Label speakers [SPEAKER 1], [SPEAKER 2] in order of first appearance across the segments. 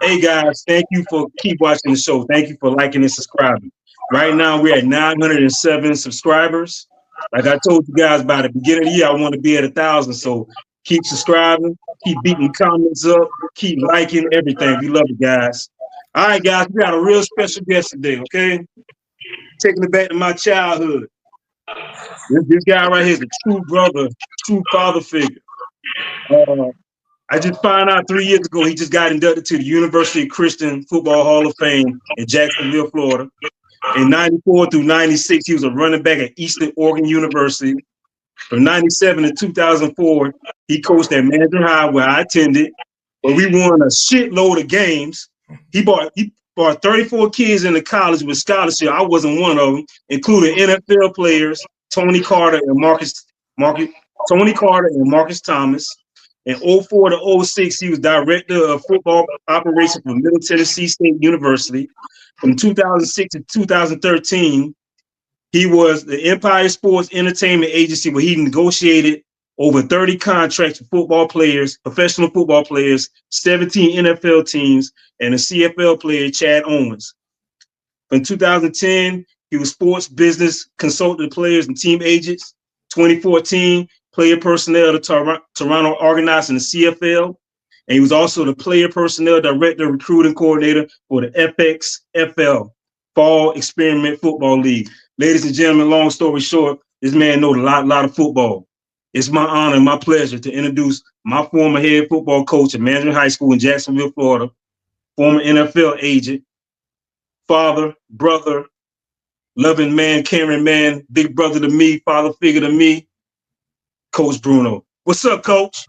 [SPEAKER 1] Hey guys, thank you for keep watching the show. Thank you for liking and subscribing. Right now we're at 907 subscribers. Like I told you guys by the beginning of the year, I want to be at 1,000. So keep subscribing, keep beating comments up, keep liking everything. We love it, guys. All right, guys, we got a real special guest today. Okay, taking it back to my childhood. This guy right here is a true brother, true father figure. I just found out 3 years ago he just got inducted to the University of Christian Football Hall of Fame in Jacksonville, Florida. In 94 through 96, he was a running back at Eastern Oregon University. From 97 to 2004, he coached at Mandarin High, where I attended, where we won a shitload of games. He brought 34 kids into college with scholarship. I wasn't one of them, including NFL players Tony Carter and Marcus Thomas. In 04 to 06, he was director of football operations for Middle Tennessee State University. From 2006 to 2013, he was the Empire Sports Entertainment Agency, where he negotiated over 30 contracts for football players, professional football players, 17 NFL teams, and a CFL player, Chad Owens. From 2010, he was sports business consultant to players and team agents. 2014, player personnel to Toronto Argonauts in the CFL. And he was also the player personnel director, recruiting coordinator for the FXFL, Fall Experiment Football League. Ladies and gentlemen, long story short, this man knows a lot of football. It's my honor and my pleasure to introduce my former head football coach at Mandarin High School in Jacksonville, Florida, former NFL agent, father, brother, loving man, caring man, big brother to me, father figure to me, Coach Bruno. What's up, Coach?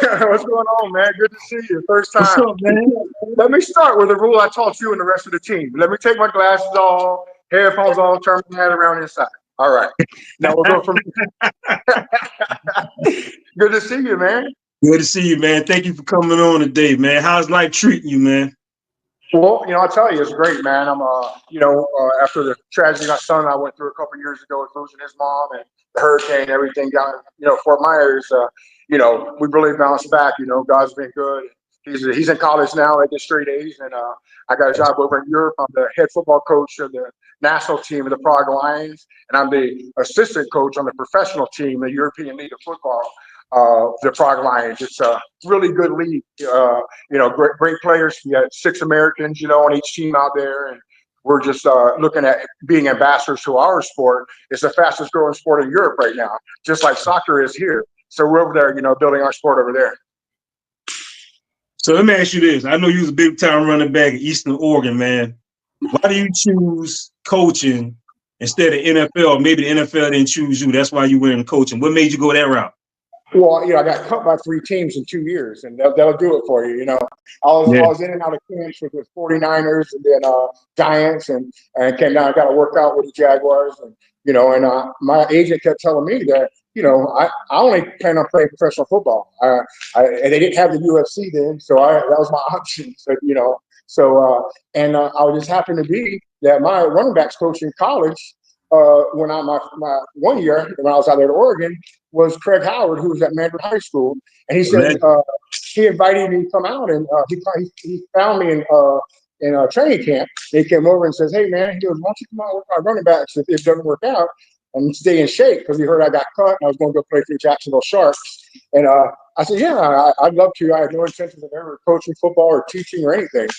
[SPEAKER 2] What's going on, man? Good to see you. First time.
[SPEAKER 1] What's up, man?
[SPEAKER 2] Let me start with a rule I taught you and the rest of the team. Let me take my glasses off, headphones off, turn my head around inside. All right. Now we'll go from Good to see you, man.
[SPEAKER 1] Good to see you, man. Thank you for coming on today, man. How's life treating you, man?
[SPEAKER 2] Well, I'll tell you, it's great, man. I'm, after the tragedy my son and I went through a couple of years ago with losing his mom and the hurricane, everything got, Fort Myers, we really bounced back. God's been good. He's in college now at the straight A's, and I got a job over in Europe. I'm the head football coach of the national team of the Prague Lions, and I'm the assistant coach on the professional team, the European League of Football, the Prague Lions. It's a really good league. Great players. We had 6 Americans, on each team out there, and we're just looking at being ambassadors to our sport. It's the fastest growing sport in Europe right now, just like soccer is here. So we're over there, building our sport over there.
[SPEAKER 1] So let me ask you this. I know you was a big time running back at Eastern Oregon, man. Why do you choose coaching instead of NFL? Maybe the NFL didn't choose you. That's why you went into coaching. What made you go that route?
[SPEAKER 2] Well, I got cut by 3 teams in 2 years, and they'll do it for you. I was in and out of camps with the 49ers and then Giants, and came down. I got to work out with the Jaguars, and my agent kept telling me that I only plan on playing professional football. And they didn't have the UFC then, so that was my option. So I just happened to be that my running backs coach in college. When my 1 year when I was out there in Oregon was Craig Howard, who was at Mandarin High School, and he said he invited me to come out, and he found me in a training camp. He came over and says, "Hey man," he goes, "Why don't you come out with my running backs if it doesn't work out and stay in shape?" Because he heard I got cut and I was going to go play for the Jacksonville Sharks. And I said, "Yeah, I'd love to. I had no intentions of ever coaching football or teaching or anything.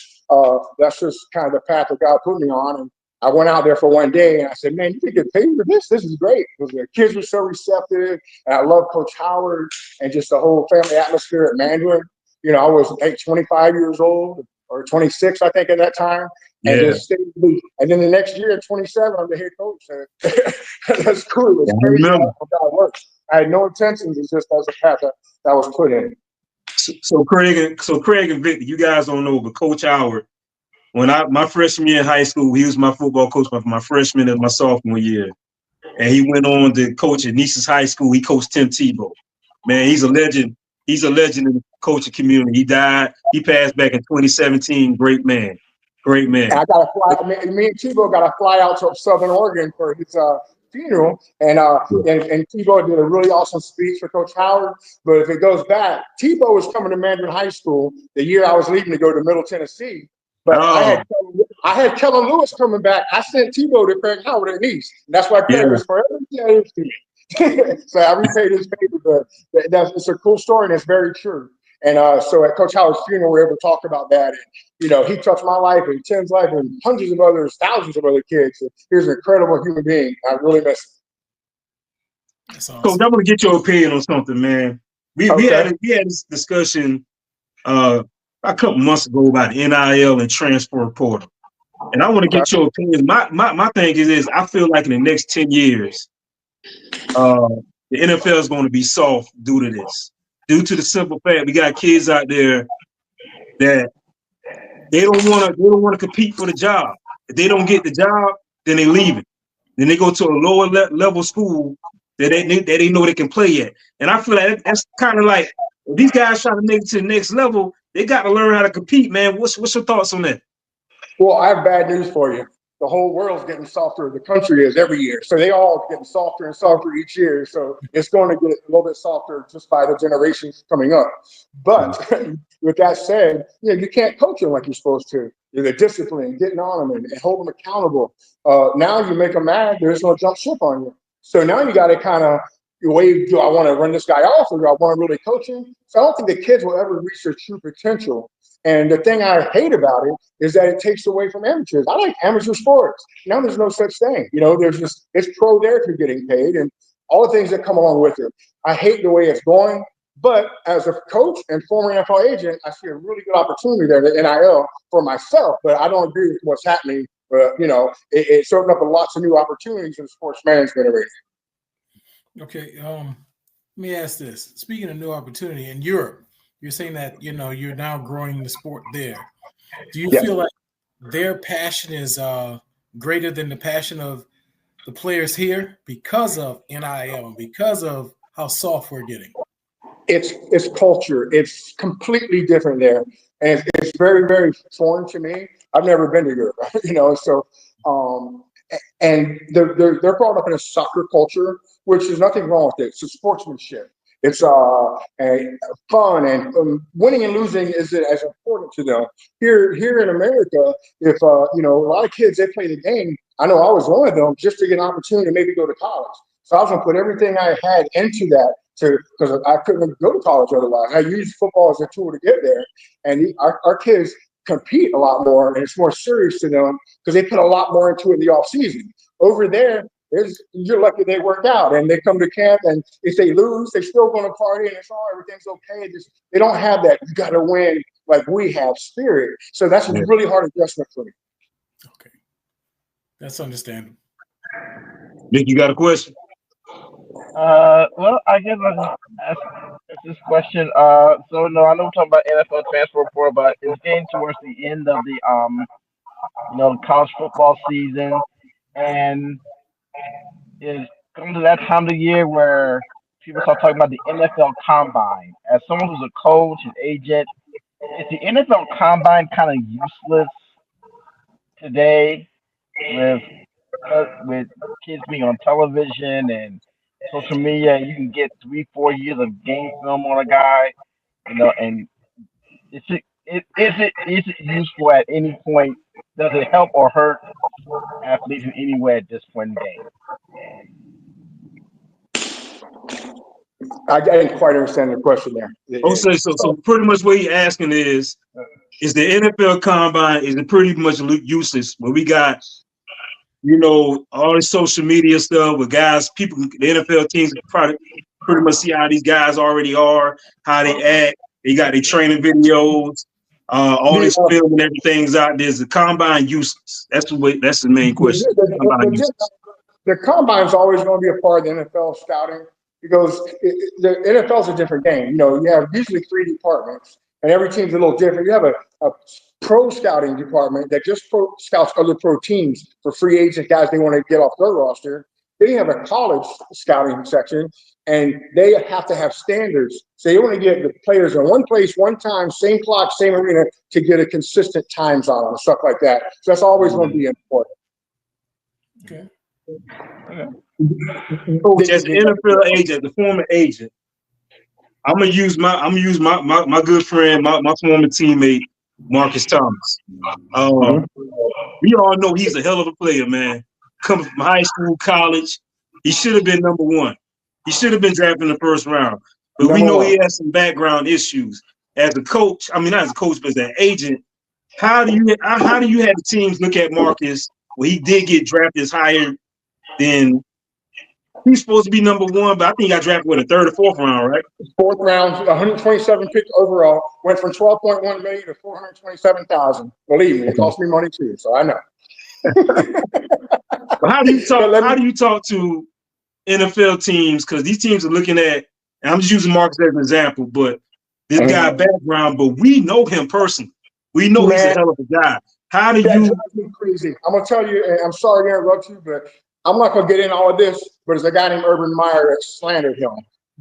[SPEAKER 2] That's just kind of the path that God put me on." And I went out there for 1 day, and I said, "Man, you can get paid for this. This is great." Because the kids were so receptive, and I love Coach Howard and just the whole family atmosphere at Mandarin. I was 25 years old or 26, I think, at that time, and just stayed. And then the next year, at 27, I'm the head coach. And that's cool. It's crazy how God works. I had no intentions. It's just as a path that was put in.
[SPEAKER 1] So Craig and Victor, you guys don't know, but Coach Howard, when my freshman year in high school, he was my football coach for my freshman and my sophomore year. And he went on to coach at Nice's High School. He coached Tim Tebow. Man, he's a legend. He's a legend in the coaching community. He died. He passed back in 2017. Great man. Great man.
[SPEAKER 2] I got to fly. Me and Tebow got to fly out to Southern Oregon for his funeral, and Tebow did a really awesome speech for Coach Howard. But if it goes back, Tebow was coming to Mandarin High School the year I was leaving to go to Middle Tennessee. But I had Kellen Lewis coming back. I sent Tebow to Craig Howard at Nice. And that's why Craig was forever changed to me. So I repaid his favor. But it's a cool story, and it's very true. And so at Coach Howard's funeral, we were able to talk about that. And, he touched my life and Tim's life and hundreds of others, thousands of other kids. And he was an incredible human being. I really miss him.
[SPEAKER 1] That's awesome. Coach, I want to get your opinion on something, man. We had this discussion a couple months ago about NIL and transfer portal. And I want to get your opinion. My thing is this. I feel like in the next 10 years, the NFL is going to be soft due to this. Due to the simple fact we got kids out there that they don't want to compete for the job. If they don't get the job, then they leave it. Then they go to a lower level school that they know they can play at. And I feel like that's kind of like if these guys trying to make it to the next level, they got to learn how to compete, man. What's your thoughts on that?
[SPEAKER 2] Well, I have bad news for you. The whole world's getting softer. The country is every year. So they all getting softer and softer each year. So it's going to get a little bit softer just by the generations coming up. But with that said, you can't coach them like you're supposed to. The discipline, getting on them and hold them accountable. Now you make them mad, there's no jump ship on you. So now you got to kind of wait, do I want to run this guy off or do I want to really coach him? So I don't think the kids will ever reach their true potential. And the thing I hate about it is that it takes away from amateurs. I like amateur sports. Now there's no such thing. There's just, it's pro there if you're getting paid and all the things that come along with it. I hate the way it's going. But as a coach and former NFL agent, I see a really good opportunity there, the NIL, for myself. But I don't agree with what's happening. But, it's opened up lots of new opportunities in the sports management arena.
[SPEAKER 3] Okay. Let me ask this. Speaking of new opportunity in Europe, you're saying that, you're now growing the sport there. Do you feel like their passion is greater than the passion of the players here because of NIL, because of how soft we're getting?
[SPEAKER 2] It's culture. It's completely different there. And it's very, very foreign to me. I've never been to Europe, so and they're brought up in a soccer culture, which is nothing wrong with it. It's a sportsmanship. It's fun, and winning and losing isn't as important to them. Here in America, if a lot of kids, they play the game. I know I was one of them, just to get an opportunity to maybe go to college. So I was gonna put everything I had into that because I couldn't go to college otherwise. I used football as a tool to get there, and our kids compete a lot more, and it's more serious to them because they put a lot more into it in the off season. Over there, you're lucky they work out and they come to camp, and if they lose, they're still going to party and it's all everything's okay. They don't have that you got to win like we have spirit. So that's a really hard adjustment for me.
[SPEAKER 3] Okay, that's understandable.
[SPEAKER 1] Nick, you got a question?
[SPEAKER 4] Well, I guess I'll ask this question. So no, I know we're talking about NFL transfer portal, but it's getting towards the end of the the college football season, and it's coming to that time of the year where people start talking about the NFL Combine. As someone who's a coach and agent, is the NFL Combine kind of useless today with kids being on television and social media? You can get 3-4 years of game film on a guy, and is it useful at any point? Does it help or hurt athletes in any way at this point in the game?
[SPEAKER 2] I didn't quite understand the question there.
[SPEAKER 1] Okay, so pretty much what you're asking is the NFL Combine, is it pretty much useless when we got all the social media stuff with guys, people, the NFL teams probably pretty much see how these guys already are, how they act. They got their training videos, all this film and everything's out there. Is the Combine useless? That's the main question.
[SPEAKER 2] The Combine is always going to be a part of the NFL scouting because the NFL is a different game. You have usually 3 departments, and every team's a little different. You have a pro scouting department that just scouts other pro teams for free agent guys they want to get off their roster. Then you have a college scouting section, and they have to have standards. So you want to get the players in one place, one time, same clock, same arena to get a consistent times on them, stuff like that. So that's always going to be important.
[SPEAKER 3] Okay.
[SPEAKER 1] Coach, as an NFL agent, the former agent, I'm gonna use my good friend, my former teammate, Marcus Thomas. We all know he's a hell of a player, man. Coming from high school, college, he should have been number one. He should have been drafted in the first round. But we know he has some background issues. As a coach, I mean not as a coach, but as an agent, how do you have the teams look at Marcus when he did get drafted as higher than he's supposed to be number one, but I think he got drafted with a third or fourth round, right?
[SPEAKER 2] Fourth round, 127 pick overall, went from 12.1 million to 427,000. Believe me, it cost me money too, so I know.
[SPEAKER 1] But how do you talk to NFL teams? Because these teams are looking at, and I'm just using Marcus as an example, but this guy background, but we know him personally. We know he's a hell of a guy. How do you?
[SPEAKER 2] Drives me crazy. I'm gonna tell you, and I'm sorry to interrupt you, but I'm not gonna get in all of this. But there's a guy named Meyer that slandered him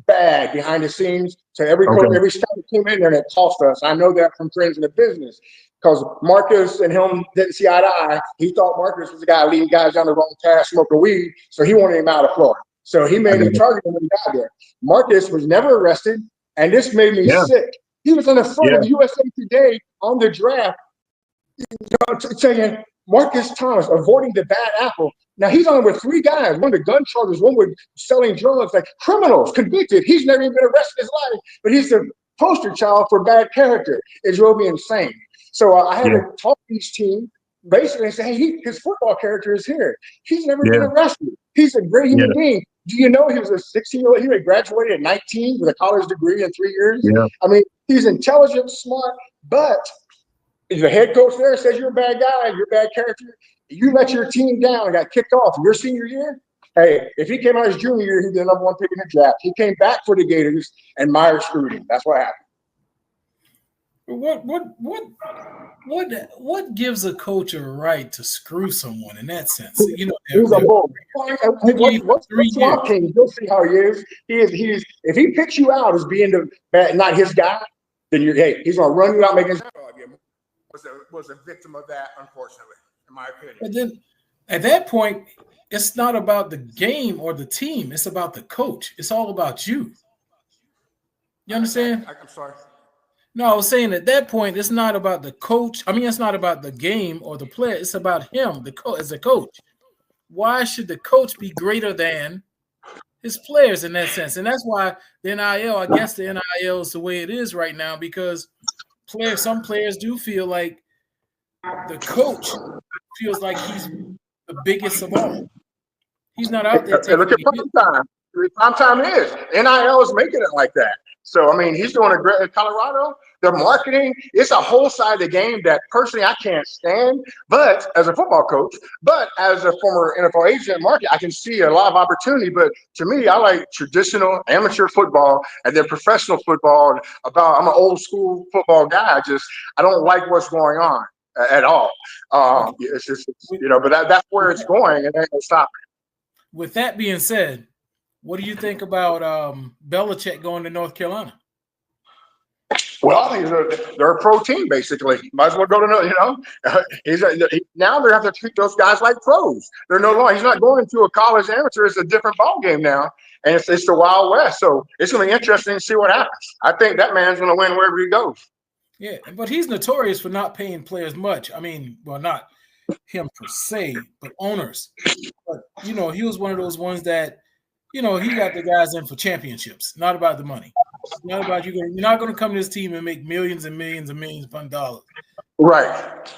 [SPEAKER 2] bad behind the scenes. So every scout that came in there, and it cost us. I know that from friends in the business because Marcus and him didn't see eye to eye. He thought Marcus was the guy leading guys down the wrong path, smoking weed, so he wanted him out of Florida. So he made him target him when he got there. Marcus was never arrested, and this made me sick. He was on the front of USA Today on the draft, saying Marcus Thomas avoiding the bad apple. Now he's on with three guys, one with gun charges, one with selling drugs, like criminals, convicted. He's never even been arrested in his life, but he's the poster child for bad character. It drove me insane. So I had to talk to each team basically and say, hey, his football character is here. He's never been arrested. He's a great human being. Do you know he was a 16-year-old? He graduated at 19 with a college degree in 3 years. Yeah. I mean, he's intelligent, smart, but if the head coach there says you're a bad guy, you're a bad character, you let your team down and got kicked off your senior year. Hey, if he came out his junior year, he'd be the number one pick in the draft. He came back for the Gators, and Meyer screwed him. That's what happened.
[SPEAKER 3] What gives a coach a right to screw someone in that sense? You know,
[SPEAKER 2] he's a bull. What's Swamp King? You'll see how he is. He's if he picks you out as being the bad, not his guy, then he's gonna run you out making his was a victim of that, unfortunately, in my opinion.
[SPEAKER 3] But then at that point, it's not about the game or the team, it's about the coach. It's all about you. You understand?
[SPEAKER 2] I'm sorry.
[SPEAKER 3] No, I was saying at that point, it's not about the coach. I mean, it's not about the game or the player. It's about him, as a coach. Why should the coach be greater than his players in that sense? And that's why the NIL, I guess the NIL is the way it is right now, because some players do feel like the coach feels like he's the biggest of all. He's not out there.
[SPEAKER 2] Look at prime time. Prime time is. NIL is making it like that. So, I mean, he's doing a great in Colorado. The marketing, it's a whole side of the game that personally I can't stand. But as a football coach, but as a former NFL agent market, I can see a lot of opportunity. But to me, I like traditional amateur football and then professional football. I'm an old school football guy. I don't like what's going on at all. It's just, but that's where it's going, and they ain't gonna stop it.
[SPEAKER 3] With that being said, what do you think about Belichick going to North Carolina?
[SPEAKER 2] Well, I think they're a pro team, basically. Might as well go to now they have to treat those guys like pros. They're no longer. He's not going to a college amateur. It's a different ball game now, and it's the Wild West. So it's going to be interesting to see what happens. I think that man's going to win wherever he goes.
[SPEAKER 3] Yeah, but he's notorious for not paying players much. I mean, well, not him per se, but owners. But he was one of those ones that. He got the guys in for championships. Not about the money. It's not about you. You're not going to come to this team and make millions and millions and millions of dollars.
[SPEAKER 2] Right.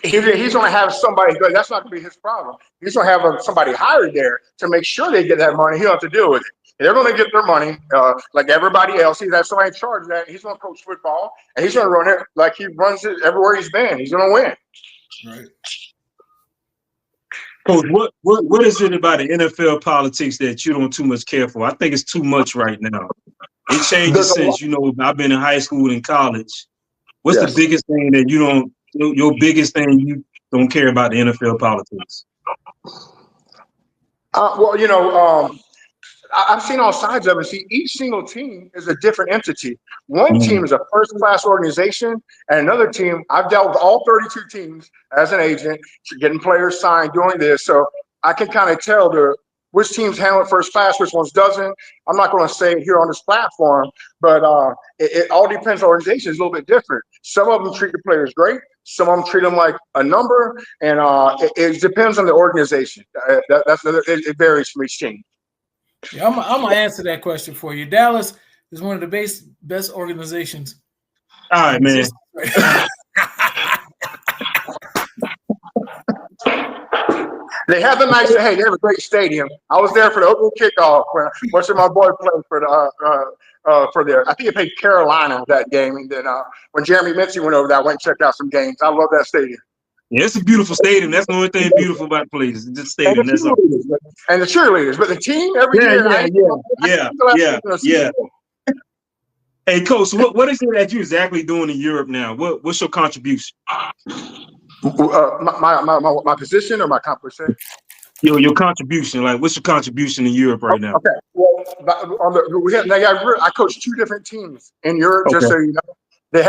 [SPEAKER 2] He's going to have somebody. That's not going to be his problem. He's going to have somebody hired there to make sure they get that money. He'll have to deal with it. They're going to get their money like everybody else. He's got somebody in charge of that. He's going to coach football, and he's going to run it like he runs it everywhere he's been. He's going to win.
[SPEAKER 3] Right.
[SPEAKER 1] Coach, what is it about the NFL politics that you don't too much care for? I think it's too much right now. It changes since, I've been in high school and college. What's the biggest thing that your biggest thing you don't care about the NFL politics?
[SPEAKER 2] I've seen all sides of it. See, each single team is a different entity. One team is a first-class organization, and another team, I've dealt with all 32 teams as an agent, getting players signed, doing this. So I can kind of tell the which teams handle it first class, which ones doesn't. I'm not going to say it here on this platform, but it all depends on organization. It's a little bit different. Some of them treat the players great. Some of them treat them like a number, and it depends on the organization. It varies from each team.
[SPEAKER 3] Yeah, I'm gonna answer that question for you. Dallas is one of the best organizations.
[SPEAKER 1] All right, man.
[SPEAKER 2] They have a nice. Hey, they have a great stadium. I was there for the opening kickoff when watching my boy play for the. I think he played Carolina that game, and then when Jeremy Mincy went over there, I went and checked out some games. I love that stadium.
[SPEAKER 1] Yeah, it's a beautiful stadium. That's the only thing beautiful about the place. It's the stadium. That's all.
[SPEAKER 2] And the cheerleaders, but the team every year.
[SPEAKER 1] Yeah. Hey, Coach, what is it that you're exactly doing in Europe now? What's your contribution?
[SPEAKER 2] My position or my compensation?
[SPEAKER 1] Your contribution. Like, what's your contribution in Europe right now?
[SPEAKER 2] Okay. Well, I coach 2 different teams in Europe, just so you know.